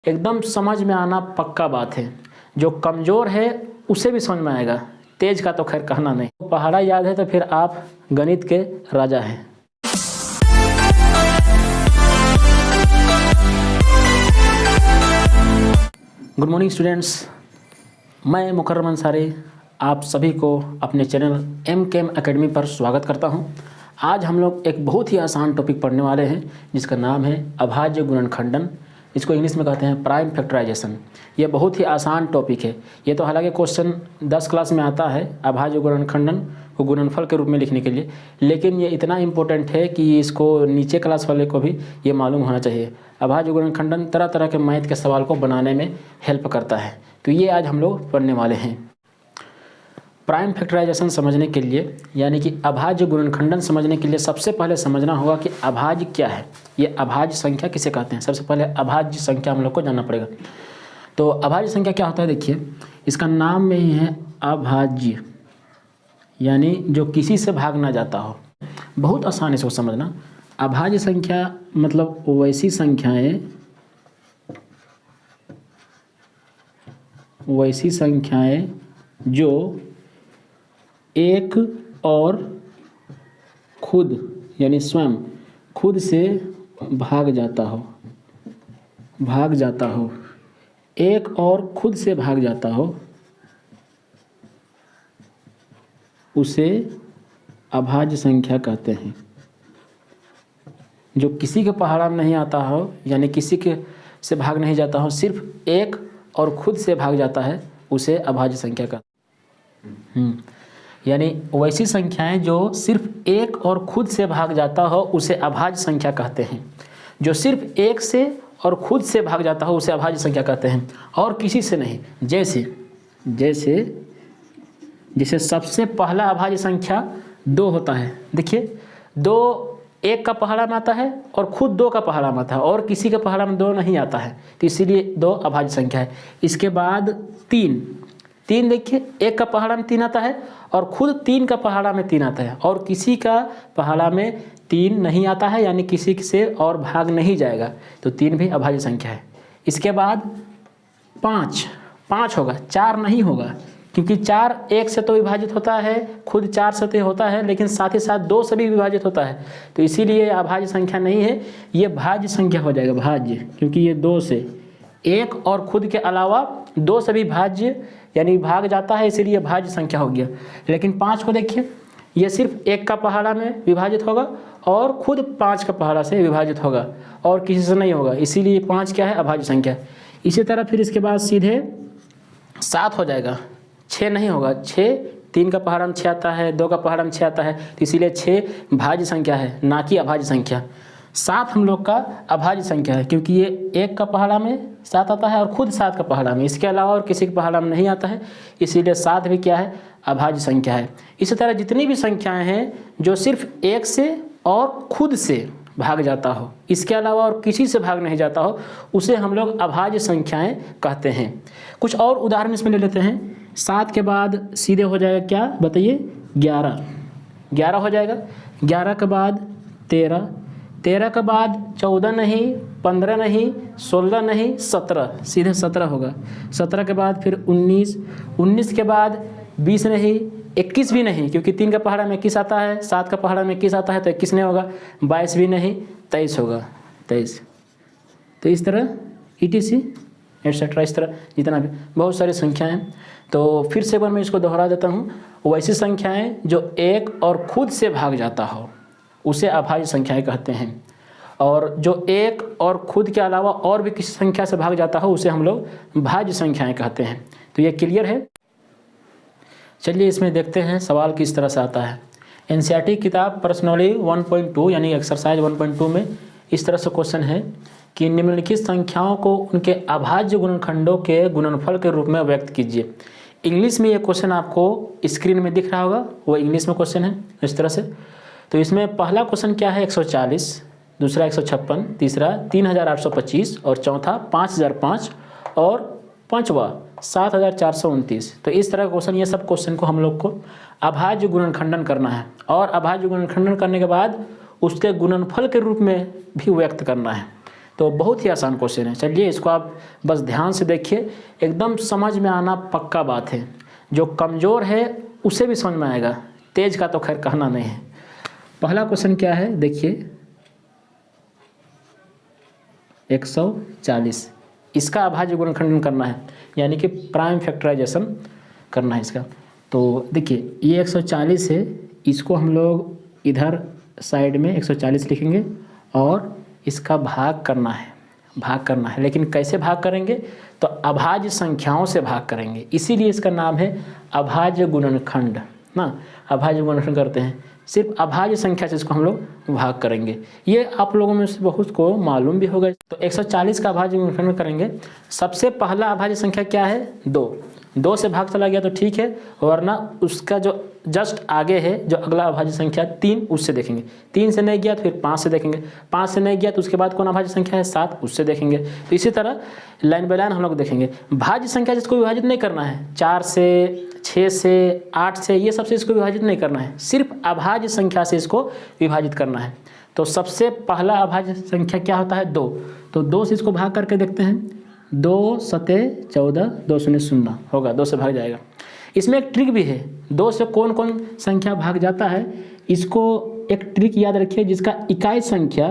एकदम समझ में आना पक्का बात है। जो कमज़ोर है उसे भी समझ में आएगा, तेज का तो खैर कहना नहीं। पहाड़ा याद है तो फिर आप गणित के राजा हैं। गुड मॉर्निंग स्टूडेंट्स, मैं मुकर्रम अंसारी आप सभी को अपने चैनल एम एकेडमी पर स्वागत करता हूं। आज हम लोग एक बहुत ही आसान टॉपिक पढ़ने वाले हैं जिसका नाम है अभाज्य गुणनखंडन। इसको इंग्लिश में कहते हैं प्राइम फैक्टराइजेशन। ये बहुत ही आसान टॉपिक है। ये तो हालांकि क्वेश्चन 10 क्लास में आता है अभाज्य गुणनखंडन को गुणनफल के रूप में लिखने के लिए, लेकिन ये इतना इम्पोर्टेंट है कि इसको नीचे क्लास वाले को भी ये मालूम होना चाहिए। अभाज्य गुणनखंडन तरह तरह के मैथ के सवाल को बनाने में हेल्प करता है, तो ये आज हम लोग पढ़ने वाले हैं। प्राइम फैक्टराइजेशन समझने के लिए यानी कि अभाज्य गुणनखंडन समझने के लिए सबसे पहले समझना होगा कि अभाज्य क्या है, ये अभाज्य संख्या किसे कहते हैं। सबसे पहले अभाज्य संख्या हम लोग को जानना पड़ेगा। तो अभाज्य संख्या क्या होता है, देखिए इसका नाम में ही है अभाज्य, यानी जो किसी से भाग ना जाता हो। बहुत आसान है इसको समझना। अभाज्य संख्या मतलब वैसी संख्याएं जो एक और खुद यानी स्वयं खुद से भाग जाता हो, एक और खुद से भाग जाता हो, उसे अभाज्य संख्या कहते हैं। जो किसी के पहाड़ा में नहीं आता हो यानी किसी के से भाग नहीं जाता हो, सिर्फ एक और खुद से भाग जाता है, उसे अभाज्य संख्या कहते हैं। यानी वैसी संख्याएं जो सिर्फ एक और खुद से भाग जाता हो उसे अभाज्य संख्या कहते हैं। जो सिर्फ एक से और खुद से भाग जाता हो उसे अभाज्य संख्या कहते हैं, और किसी से नहीं। जैसे सबसे पहला अभाज्य संख्या 2 होता है। देखिए 2 एक का पहाड़ा में आता है और खुद 2 का पहाड़ा में आता है, और किसी के पहाड़ा में 2 नहीं आता है, तो इसीलिए 2 अभाज्य संख्या है। इसके बाद 3 देखिए एक का पहाड़ा में 3 आता है और खुद 3 का पहाड़ा में 3 आता है, और किसी का पहाड़ा में 3 नहीं आता है, यानी किसी से और भाग नहीं जाएगा, तो 3 भी अभाज्य संख्या है। इसके बाद 5 होगा, 4 नहीं होगा, क्योंकि 4 1 से तो विभाजित होता है, खुद 4 से तो होता है, लेकिन साथ ही साथ 2 से भी विभाजित होता है, तो इसीलिए अभाज्य संख्या नहीं है, ये भाज्य संख्या हो जाएगा, भाज्य, क्योंकि ये 2 से एक और खुद के अलावा 2 से भी भाज्य यानी भाग जाता है, इसीलिए भाज्य संख्या हो गया। लेकिन 5 को देखिए, ये सिर्फ एक का पहाड़ा में विभाजित होगा और खुद 5 का पहाड़ा से विभाजित होगा, और किसी से नहीं होगा, इसीलिए 5 क्या है, अभाज्य संख्या। इसी तरह फिर इसके बाद सीधे 7 हो जाएगा, 6 नहीं होगा। 6 3 का पहाड़ा में 6 आता है, 2 का पहाड़ा में 6 आता है, तो इसीलिए 6 भाज्य संख्या है, ना कि अभाज्य संख्या। 7 हम लोग का अभाज्य संख्या है, क्योंकि ये एक का पहाड़ा में 7 आता है और खुद 7 का पहाड़ा में, इसके अलावा और किसी के पहाड़ा में नहीं आता है, इसीलिए 7 भी क्या है, अभाज्य संख्या है। इसी तरह जितनी भी संख्याएं हैं जो सिर्फ एक से और खुद से भाग जाता हो, इसके अलावा और किसी से भाग नहीं जाता हो, उसे हम लोग अभाज्य संख्याएं कहते हैं। कुछ और उदाहरण इसमें ले लेते हैं। 7 के बाद सीधे हो जाएगा क्या बताइए, 11 हो जाएगा। 11 के बाद 13 के बाद 14 नहीं, 15 नहीं, 16 नहीं, 17, सीधे 17 होगा। 17 के बाद फिर 19 के बाद 20 नहीं, 21 भी नहीं, क्योंकि 3 का पहाड़ा में 21 आता है, 7 का पहाड़ा में 21 आता है, तो 21 नहीं होगा। 22 भी नहीं, 23 होगा, 23। तो इस तरह ETC एटसेट्रा, इस तरह जितना भी बहुत सारी संख्याएं हैं। तो फिर से एक बार मैं इसको दोहरा देता हूँ। वैसी संख्याएं जो एक और खुद से भाग जाता हो उसे अभाज्य संख्याएं कहते हैं, और जो एक और खुद के अलावा और भी किसी संख्या से भाग जाता हो उसे हम लोग भाज्य संख्याएं कहते हैं। तो ये क्लियर है। चलिए इसमें देखते हैं सवाल किस तरह से आता है। NCERT किताब पर्सनली 1.2 यानी एक्सरसाइज 1.2 में इस तरह से क्वेश्चन है कि निम्नलिखित संख्याओं को उनके अभाज्य गुणनखंडों के गुणनफल के रूप में व्यक्त कीजिए। इंग्लिश में ये क्वेश्चन आपको स्क्रीन में दिख रहा होगा, वो इंग्लिश में क्वेश्चन है इस तरह से। तो इसमें पहला क्वेश्चन क्या है, 140, दूसरा 156, तीसरा 3825 और चौथा 5005 और पांचवा 7429। तो इस तरह का क्वेश्चन, ये सब क्वेश्चन को हम लोग को अभाज्य गुणनखंडन करना है, और अभाज्य गुणनखंडन करने के बाद उसके गुणनफल के रूप में भी व्यक्त करना है। तो बहुत ही आसान क्वेश्चन है। चलिए इसको आप बस ध्यान से देखिए, एकदम समझ में आना पक्का बात है। जो कमज़ोर है उसे भी समझ में आएगा, तेज का तो खैर कहना नहीं है। पहला क्वेश्चन क्या है देखिए, 140, इसका अभाज्य गुणनखंडन करना है, यानी कि प्राइम फैक्टराइजेशन करना है इसका। तो देखिए ये 140 है, इसको हम लोग इधर साइड में 140 लिखेंगे और इसका भाग करना है। लेकिन कैसे भाग करेंगे, तो अभाज्य संख्याओं से भाग करेंगे, इसीलिए इसका नाम है अभाज्य गुणनखंड ना। अभाज्य गुणनखंड करते हैं, सिर्फ अभाज्य संख्या से इसको हम लोग भाग करेंगे। ये आप लोगों में से बहुत को मालूम भी होगा। तो 140 का अभाज्य गुणनखंड करेंगे। सबसे पहला अभाज्य संख्या क्या है, 2 से भाग चला गया तो ठीक है, वरना उसका जो जस्ट आगे है जो अगला अभाज्य संख्या 3, उससे देखेंगे। 3 से नहीं गया तो फिर 5 से देखेंगे, 5 से नहीं गया तो उसके बाद कौन अभाज्य संख्या है, 7, उससे देखेंगे। तो इसी तरह लाइन बाय लाइन हम लोग देखेंगे। भाज्य संख्या जिसको विभाजित नहीं करना है, 4 से, 6 से, 8 से, ये सबसे इसको विभाजित नहीं करना है, सिर्फ अभाज्य संख्या से इसको विभाजित करना है। तो सबसे पहला अभाज्य संख्या क्या होता है, 2। तो 2 से इसको भाग करके देखते हैं। 2 सते 14, 2 शून्य 0 होगा, 2 से भाग जाएगा। इसमें एक ट्रिक भी है, 2 से कौन कौन संख्या भाग जाता है, इसको एक ट्रिक याद रखिए। जिसका इकाई संख्या,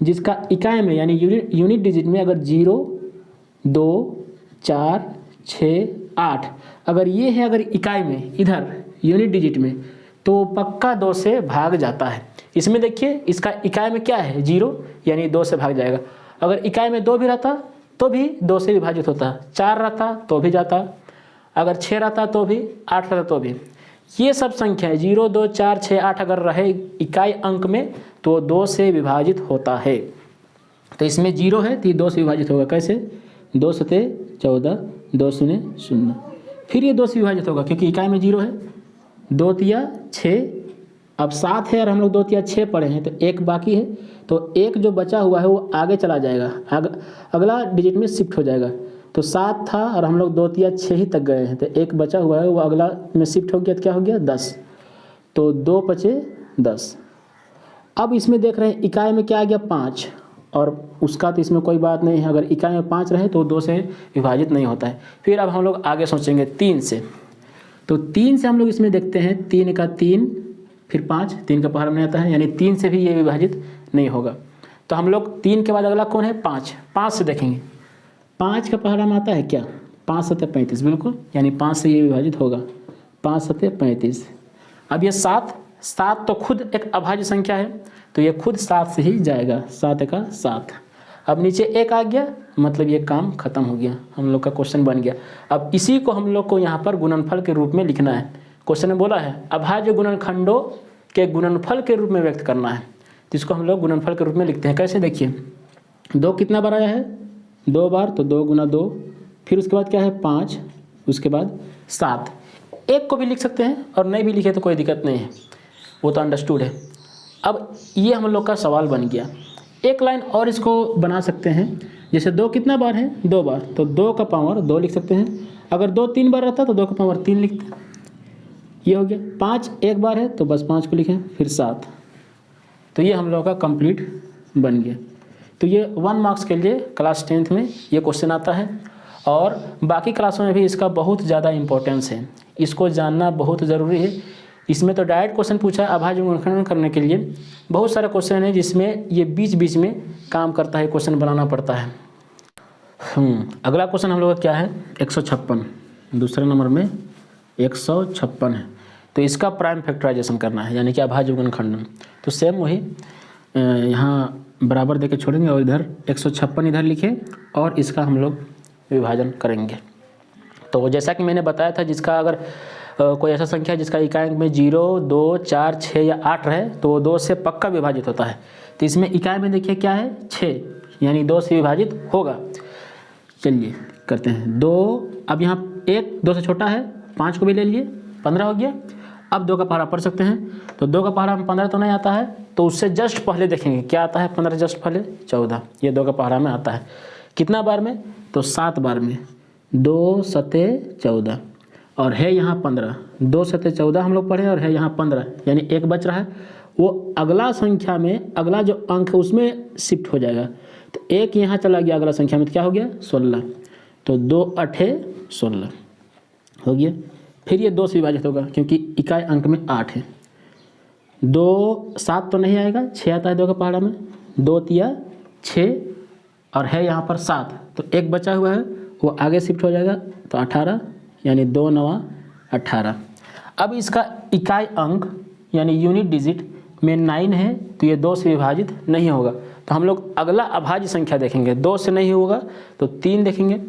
जिसका इकाई में यानी यूनिट डिजिट में अगर 0, 2, 4, 6, 8 अगर ये है, अगर इकाई में इधर यूनिट डिजिट में, तो पक्का 2 से भाग जाता है। इसमें देखिए इसका इकाई में क्या है, 0, यानी 2 से भाग जाएगा। अगर इकाई में 2 भी रहता तो भी 2 से विभाजित होता, 4 रहता तो भी जाता, अगर 6 रहता तो भी, 8 रहता तो भी। ये सब संख्याएं 0, 2, 4, 6, 8 अगर रहे इकाई अंक में तो 2 से विभाजित होता है। तो इसमें 0 है तो ये 2 से विभाजित होगा। कैसे, 2 सते 14, 2 शून्य 0, फिर ये 2 से विभाजित होगा क्योंकि इकाई में 0 है। 2 तिया 6, अब 7 है और हम लोग 2 तिया 6 पढ़े हैं, तो 1 बाकी है, तो 1 जो बचा हुआ है वो आगे चला जाएगा, अगला डिजिट में शिफ्ट हो जाएगा। तो 7 था और हम लोग 2 तिया 6 ही तक गए हैं, तो 1 बचा हुआ है वो अगला में शिफ्ट हो गया, तो क्या हो गया, 10। तो 2 पचे 10। अब इसमें देख रहे हैं इकाई में क्या आ गया, 5, और उसका तो इसमें कोई बात नहीं है, अगर इकाई में 5 रहे तो 2 से विभाजित नहीं होता है। फिर अब हम लोग आगे सोचेंगे 3 से, तो 3 से हम लोग इसमें देखते हैं, 3 का 3, फिर 5, 3 का पहाड़ में आता है, यानी 3 से भी ये विभाजित नहीं होगा। तो हम लोग 3 के बाद अगला कौन है, 5 से देखेंगे। 5 का पहाड़ा में आता है क्या, 5 सते 35, बिल्कुल, यानी 5 से ये विभाजित होगा, 5 सते 35। अब ये 7 तो खुद एक अभाज्य संख्या है, तो ये खुद 7 से ही जाएगा, 7 का 7। अब नीचे 1 आ गया, मतलब ये काम खत्म हो गया, हम लोग का क्वेश्चन बन गया। अब इसी को हम लोग को यहाँ पर गुणनफल के रूप में लिखना है। क्वेश्चन में बोला है अभाज्य गुणनखंडों के गुणनफल के रूप में व्यक्त करना है, तो इसको हम लोग गुणनफल के रूप में लिखते हैं। कैसे, देखिए 2 कितना बार आया है, 2 बार, तो 2 गुना 2, फिर उसके बाद क्या है 5, उसके बाद 7। 1 को भी लिख सकते हैं और नहीं भी लिखे तो कोई दिक्कत नहीं है, वो तो अंडरस्टूड है। अब ये हम लोग का सवाल बन गया। एक लाइन और इसको बना सकते हैं, जैसे 2 कितना बार है, 2 बार, तो 2 का पावर 2 लिख सकते हैं। अगर 2 3 बार रहता तो 2 का पावर 3 लिखते हैं, ये हो गया। 5 1 बार है तो बस 5 को लिखें, फिर 7। तो ये हम लोगों का कंप्लीट बन गया। तो ये 1 मार्क्स के लिए क्लास 10th में ये क्वेश्चन आता है, और बाकी क्लासों में भी इसका बहुत ज़्यादा इंपॉर्टेंस है, इसको जानना बहुत ज़रूरी है। इसमें तो डायरेक्ट क्वेश्चन पूछा है, अभाज्य गुणनखंडन करने के लिए बहुत सारे क्वेश्चन हैं जिसमें ये बीच बीच में काम करता है, क्वेश्चन बनाना पड़ता है। अगला क्वेश्चन हम लोग का क्या है, 156, दूसरे नंबर में 156 है। तो इसका प्राइम फैक्टराइजेशन करना है, यानी कि अभाज्य गुणनखंडन। तो सेम वही यहाँ बराबर देके छोड़ेंगे और इधर 156 इधर लिखे और इसका हम लोग विभाजन करेंगे। तो जैसा कि मैंने बताया था, जिसका अगर कोई ऐसा संख्या है जिसका इकाई में 0, 2, 4, 6 या 8 रहे तो वो 2 से पक्का विभाजित होता है। तो इसमें इकाई में देखिए क्या है, 6, यानी 2 से विभाजित होगा। चलिए करते हैं 2। अब यहाँ 1 2 से छोटा है, 5 को भी ले लिए, 15 हो गया। अब 2 का पहाड़ा पढ़ सकते हैं, तो 2 का पहाड़ा में 15 तो नहीं आता है, तो उससे जस्ट पहले देखेंगे क्या आता है, 15 जस्ट पहले 14, ये 2 का पहाड़ा में आता है। कितना बार में, तो 7 बार में, 2 सते 14, और है यहाँ 15, 2 सते 14 हम लोग पढ़े और है यहाँ 15, यानी 1 बच रहा है, वो अगला संख्या में अगला जो अंक है उसमें शिफ्ट हो जाएगा। तो एक यहाँ चला गया अगला संख्या में, तो क्या हो गया 16। तो 2 8 16 हो गया। फिर ये 2 से विभाजित होगा क्योंकि इकाई अंक में 8 है। 2 7 तो नहीं आएगा, 6 आता है 2 का पहाड़ा में, 2 तिया 6 और है यहाँ पर 7, तो एक बचा हुआ है वो आगे शिफ्ट हो जाएगा, तो 18 यानी 2 9 18। अब इसका इकाई अंक यानी यूनिट डिजिट में 9 है, तो ये 2 से विभाजित नहीं होगा। तो हम लोग अगला अभाज्य संख्या देखेंगे, 2 से नहीं होगा तो 3 देखेंगे,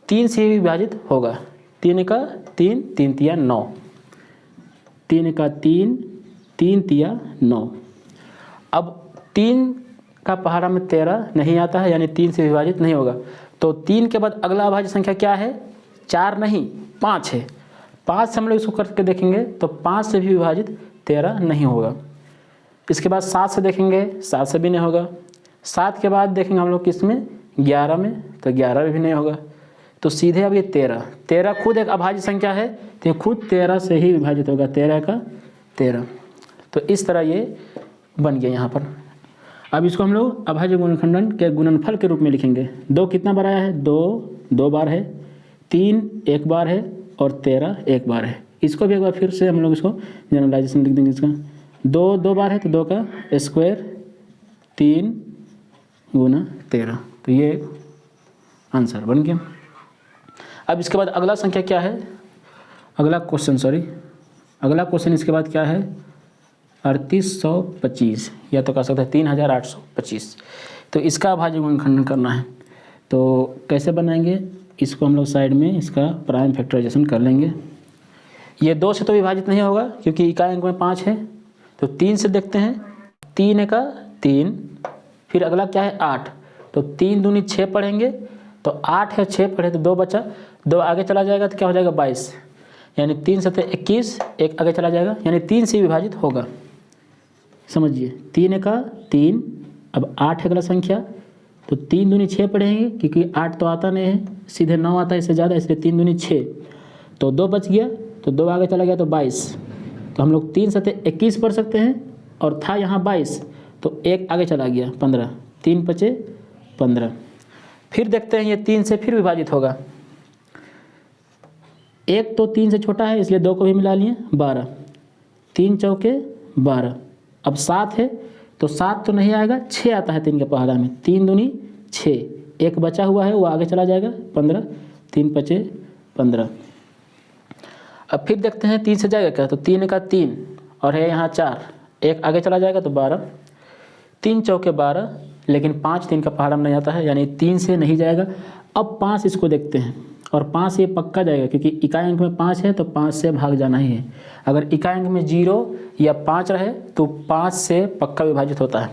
3 से विभाजित होगा। 3 का 3, 3 तिया 9, 3 का 3, 3 तिया 9। अब 3 का पहाड़ा में 13 नहीं आता है, यानी 3 से विभाजित नहीं होगा। तो 3 के बाद अगला अभाज्य संख्या क्या है, 4 नहीं 5 है। 5 से हम लोग इसको करके देखेंगे तो 5 से भी विभाजित 13 नहीं होगा। इसके बाद 7 से देखेंगे, 7 से भी नहीं होगा। 7 के बाद देखेंगे हम लोग किस में, 11 में, तो 11 में भी नहीं होगा। तो सीधे अब ये 13 खुद एक अभाज्य संख्या है, तो ये खुद 13 से ही विभाजित होगा, 13 का 13। तो इस तरह ये बन गया यहाँ पर। अब इसको हम लोग अभाज्य गुणनखंडन के गुणनफल के रूप में लिखेंगे। 2 कितना बार आया है, 2 बार है, 3 1 बार है और 13 1 बार है। इसको भी एक बार फिर से हम लोग इसको जनरलाइजेशन लिख देंगे। इसका 2 बार है तो 2 का स्क्वायर 3 गुना 13, तो ये आंसर बन गया। अब इसके बाद अगला संख्या क्या है, अगला क्वेश्चन इसके बाद क्या है, 3825 या तो कह सकते हैं 3825। तो इसका अभाज्य गुणनखंडन करना है, तो कैसे बनाएंगे, इसको हम लोग साइड में इसका प्राइम फैक्टराइजेशन कर लेंगे। ये 2 से तो विभाजित नहीं होगा क्योंकि इकाई अंक में 5 है, तो 3 से देखते हैं। 3 का 3, फिर अगला क्या है 8, तो 3 दूनी 6 पढ़ेंगे, तो 8 है 6 पढ़े तो 2 बचा, 2 आगे चला जाएगा तो क्या हो जाएगा 22, यानी 3 से 21, 1 आगे चला जाएगा, यानी 3 से विभाजित होगा। समझिए 3 का 3, अब 8 है अगला संख्या, तो 3 दूनी 6 पढ़ेंगे क्योंकि 8 तो आता नहीं है, सीधे 9 आता है इससे ज़्यादा, इसलिए 3 दूनी 6, तो 2 बच गया, तो 2 आगे चला गया तो 22, तो हम लोग 3 से 21 पढ़ सकते हैं, और था यहाँ 22 तो 1 आगे चला गया 15, 3 बचे 15। फिर देखते हैं ये 3 से फिर विभाजित होगा। 1 तो 3 से छोटा है इसलिए 2 को भी मिला लिए, 12, 3 चौके 12। अब 7 है तो 7 तो नहीं आएगा, 6 आता है 3 के पहाड़ा में, 3 दूनी 6, 1 बचा हुआ है वो आगे चला जाएगा 15, 3 बचे 15। अब फिर देखते हैं 3 से जाएगा क्या, तो 3 का 3 और है यहाँ 4, 1 आगे चला जाएगा तो 12, 3 चौके 12, लेकिन 5 3 का पहाड़ा में नहीं आता है, यानी 3 से नहीं जाएगा। अब 5 इसको देखते हैं, और 5 ये पक्का जाएगा क्योंकि इकाई अंक में 5 है तो 5 से भाग जाना ही है। अगर इकाई अंक में 0 या 5 रहे तो 5 से पक्का विभाजित होता है,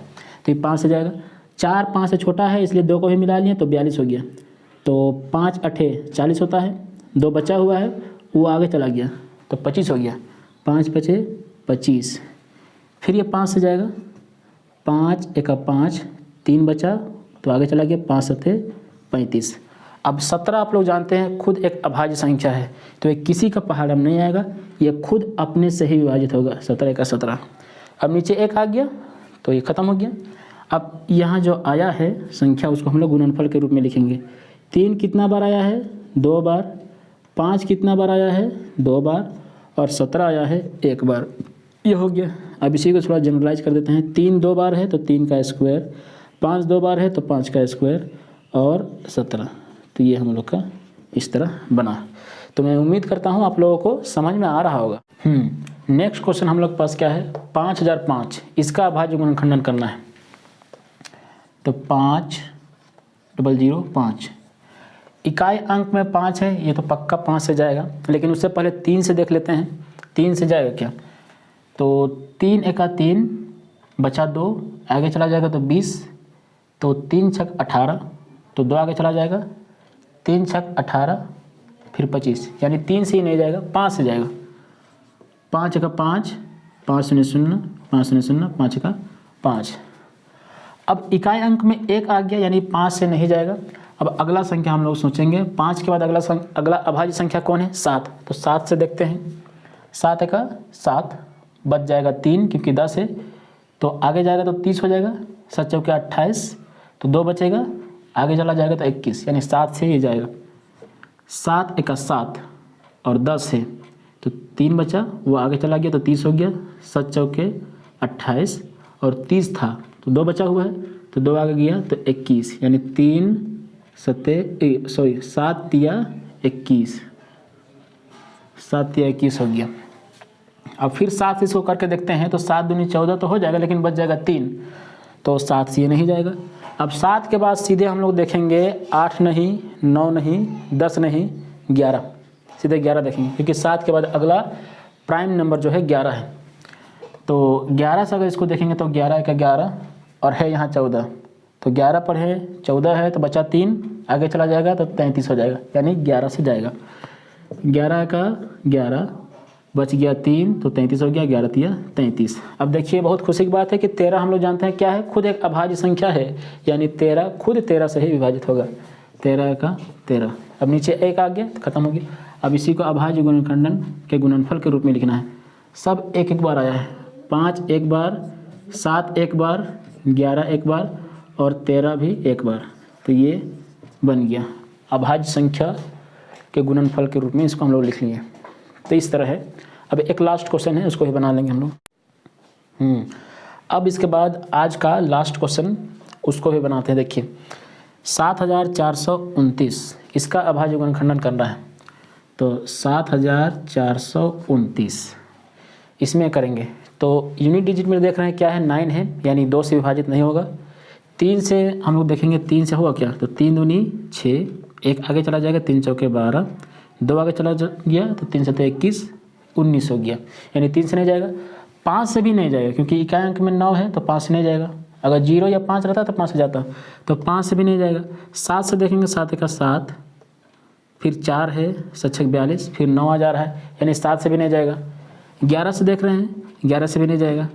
तो ये 5 से जाएगा। 4 5 से छोटा है इसलिए 2 को भी मिला लिए तो 42 हो गया, तो 5 8 40 होता है, 2 बचा हुआ है वो आगे चला गया तो 25 हो गया, 5 बचे 25। फिर ये 5 से जाएगा, 5 1 5, 3 बचा तो आगे चला गया, 5 7 35। अब 17 आप लोग जानते हैं खुद एक अभाज्य संख्या है, तो ये किसी का पहाड़ा में नहीं आएगा, ये खुद अपने से ही विभाजित होगा, 17 का 17। अब नीचे 1 आ गया तो ये खत्म हो गया। अब यहाँ जो आया है संख्या उसको हम लोग गुणनफल के रूप में लिखेंगे। 3 कितना बार आया है, 2 बार, 5 कितना बार आया है, 2 बार, और 17 आया है 1 बार, ये हो गया। अब इसी को थोड़ा जनरलाइज कर देते हैं। 3 2 बार है तो 3 का स्क्वायर, 5 2 बार है तो 5 का स्क्वायर, और 17, तो ये हम लोग का इस तरह बना। तो मैं उम्मीद करता हूँ आप लोगों को समझ में आ रहा होगा। नेक्स्ट क्वेश्चन हम लोग के पास क्या है, 5005, इसका अभाज्य गुणनखंडन करना है। तो 5 0 0 5, इकाई अंक में 5 है, ये तो पक्का 5 से जाएगा, लेकिन उससे पहले 3 से देख लेते हैं, 3 से जाएगा क्या। तो 3 1 3 बचा 2, आगे चला जाएगा तो 20, तो 3 6 18, तो 2 आगे चला जाएगा, 3 6 18, फिर 25, यानी 3 से ही नहीं जाएगा, 5 से जाएगा। 5 1 5, 5 0 0, 5 0 0, 5 1 5। अब इकाई अंक में 1 आ गया, यानी 5 से नहीं जाएगा। अब अगला संख्या हम लोग सोचेंगे, 5 के बाद अगला अभाज्य संख्या कौन है, 7। तो 7 से देखते हैं, 7 1 7, बच जाएगा 3 क्योंकि 10 है, तो आगे जाएगा तो 30 हो जाएगा, 7 चौके 28, तो 2 बचेगा, आगे चला जाएगा तो 21, यानी 7 से ये जाएगा। 7 एका 7 और 10 है तो 3 बचा, वो आगे चला गया तो 30 हो गया। 7 चौके 28 और 30 था तो 2 बचा हुआ है तो 2 आगे गया तो 21, यानी 7 तिया 21, 7 तिया 21 हो गया। अब फिर 7 से इसको करके देखते हैं तो 7 दूनी 14 तो हो जाएगा, लेकिन बच जाएगा 3, तो 7 से ये नहीं जाएगा। अब 7 के बाद सीधे हम लोग देखेंगे 8 नहीं, 9 नहीं, 10 नहीं, 11, सीधे 11 देखेंगे, क्योंकि 7 के बाद अगला प्राइम नंबर जो है 11 है। तो 11 से अगर इसको देखेंगे तो 11 का 11 और है यहाँ 14, तो 11 पर है 14 है तो बचा 3, आगे चला जाएगा तो 33 हो जाएगा, यानी 11 से जाएगा। 11 का 11 बच गया 3 तो 33 हो गया, 11 तिया 33। अब देखिए बहुत खुशी की बात है कि 13 हम लोग जानते हैं क्या है, खुद एक अभाज्य संख्या है, यानी 13 खुद 13 से ही विभाजित होगा। 13 का 13, अब नीचे 1 आ गया तो खत्म हो गया। अब इसी को अभाज्य गुणनखंडन के गुणनफल के रूप में लिखना है। सब एक एक बार आया है, 5 एक बार, 7 एक बार, 11 एक बार और 13 भी एक बार, तो ये बन गया अभाज्य संख्या के गुणनफल के रूप में, इसको हम लोग लिख लिए। तो इस तरह है। अब एक लास्ट क्वेश्चन है, उसको ही बना लेंगे हम लोग। अब इसके बाद आज का लास्ट क्वेश्चन उसको भी बनाते हैं। देखिए 7429 इसका अभाज्य गुणनखंडन करना है, तो 7429 इसमें करेंगे तो यूनिट डिजिट में देख रहे हैं क्या है, 9 है, यानी 2 से विभाजित नहीं होगा। 3 से हम लोग देखेंगे 3 से होगा क्या, तो 3 दूनी 6, 1 आगे चला जाएगा, 3 चौके 12, 2 आगे चला गया तो 3 से 21, 19 हो गया, यानी 3 से नहीं जाएगा। 5 से भी नहीं जाएगा क्योंकि इकाई अंक में 9 है तो 5 से नहीं जाएगा। अगर 0 या 5 रहता तो 5 से जाता, तो 5 से भी नहीं जाएगा। 7 से देखेंगे, 7 का 7, फिर 4 है, 7 42, फिर 9 आ जा रहा है, यानी 7 से भी नहीं जाएगा। 11 से देख रहे हैं, 11 से भी नहीं जाएगा।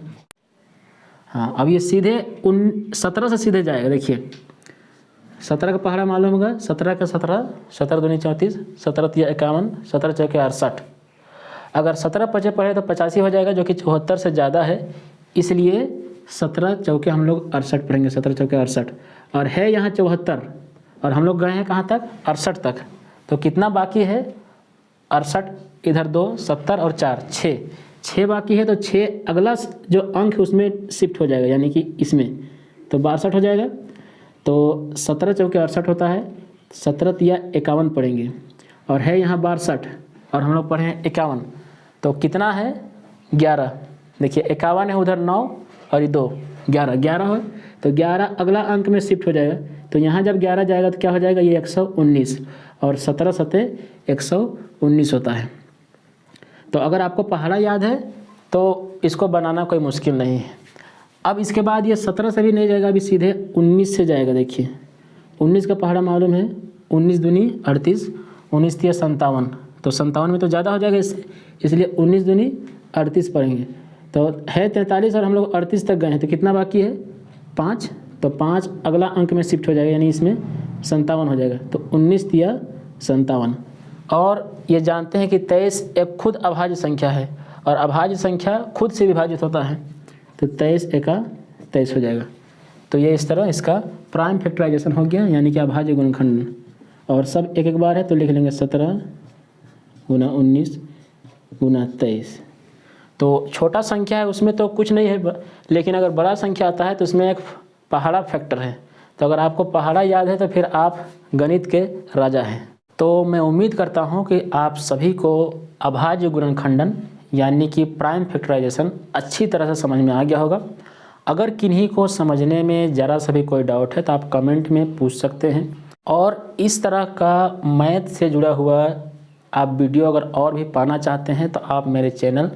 हाँ, अब ये सीधे 17 से सीधे जाएगा। देखिए 17 का पहाड़ा मालूम होगा, 17 का 17, 17 दूनी 34, 17 तिया 51, 17 चौके 68। अगर 17 पचे पढ़े तो 85 हो जाएगा, जो कि 74 से ज़्यादा है, इसलिए 17 चौके हम लोग 68 पढ़ेंगे, 17 चौके 68। और है यहाँ 74 और हम लोग गए हैं कहाँ तक, 68 तक, तो कितना बाकी है, 68 इधर 2, 70 और 4, 6 बाकी है, तो 6 अगला जो अंक है उसमें शिफ्ट हो जाएगा, यानी कि इसमें, तो 62 हो जाएगा। तो 17 चौके 68 होता है, 17 तिया 51 पढ़ेंगे और है यहाँ 62 और हम लोग पढ़े हैं 51, तो कितना है 11। देखिए 51 है, उधर 9 और ये 2, 11 हो, तो 11 अगला अंक में शिफ्ट हो जाएगा। तो यहाँ जब 11 जाएगा तो क्या हो जाएगा, ये 119 और 17 सते 119 होता है। तो अगर आपको पहाड़ा याद है तो इसको बनाना कोई मुश्किल नहीं है। अब इसके बाद ये 17 से भी नहीं जाएगा, अभी सीधे 19 से जाएगा। देखिए 19 का पहाड़ा मालूम है, 19 दूनी 38, 19 तिया 57, तो 57 में तो ज़्यादा हो जाएगा इससे, इसलिए 19 दूनी 38 पढ़ेंगे। तो है 43 और हम लोग 38 तक गए हैं, तो कितना बाकी है 5, तो 5 अगला अंक में शिफ्ट हो जाएगा, यानी इसमें 57 हो जाएगा, तो 19 तिया 57। और ये जानते हैं कि 23 एक खुद अभाज्य संख्या है और अभाज्य संख्या खुद से विभाजित होता है, तो 23 एका 23 हो जाएगा। तो ये इस तरह इसका प्राइम फैक्टराइजेशन हो गया, यानी कि अभाज्य गुणनखंडन। और सब एक एक बार है तो लिख लेंगे 17 गुना 19 गुना 23। तो छोटा संख्या है उसमें तो कुछ नहीं है, लेकिन अगर बड़ा संख्या आता है तो उसमें एक पहाड़ा फैक्टर है। तो अगर आपको पहाड़ा याद है तो फिर आप गणित के राजा हैं। तो मैं उम्मीद करता हूँ कि आप सभी को अभाज्य गुणनखंडन यानी कि प्राइम फैक्टराइजेशन अच्छी तरह से समझ में आ गया होगा। अगर किन्हीं को समझने में ज़रा सा भी कोई डाउट है तो आप कमेंट में पूछ सकते हैं। और इस तरह का मैथ से जुड़ा हुआ आप वीडियो अगर और भी पाना चाहते हैं तो आप मेरे चैनल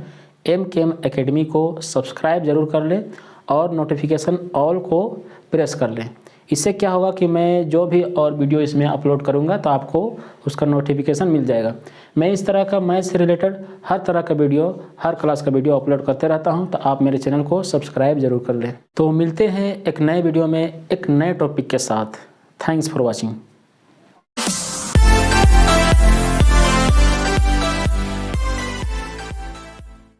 MKM एकेडमी को सब्सक्राइब ज़रूर कर लें और नोटिफिकेशन ऑल को प्रेस कर लें। इससे क्या होगा कि मैं जो भी और वीडियो इसमें अपलोड करूंगा तो आपको उसका नोटिफिकेशन मिल जाएगा। मैं इस तरह का मैथ से रिलेटेड हर तरह का वीडियो, हर क्लास का वीडियो अपलोड करते रहता हूं, तो आप मेरे चैनल को सब्सक्राइब जरूर कर लें। तो मिलते हैं एक नए वीडियो में एक नए टॉपिक के साथ। Thanks for watching.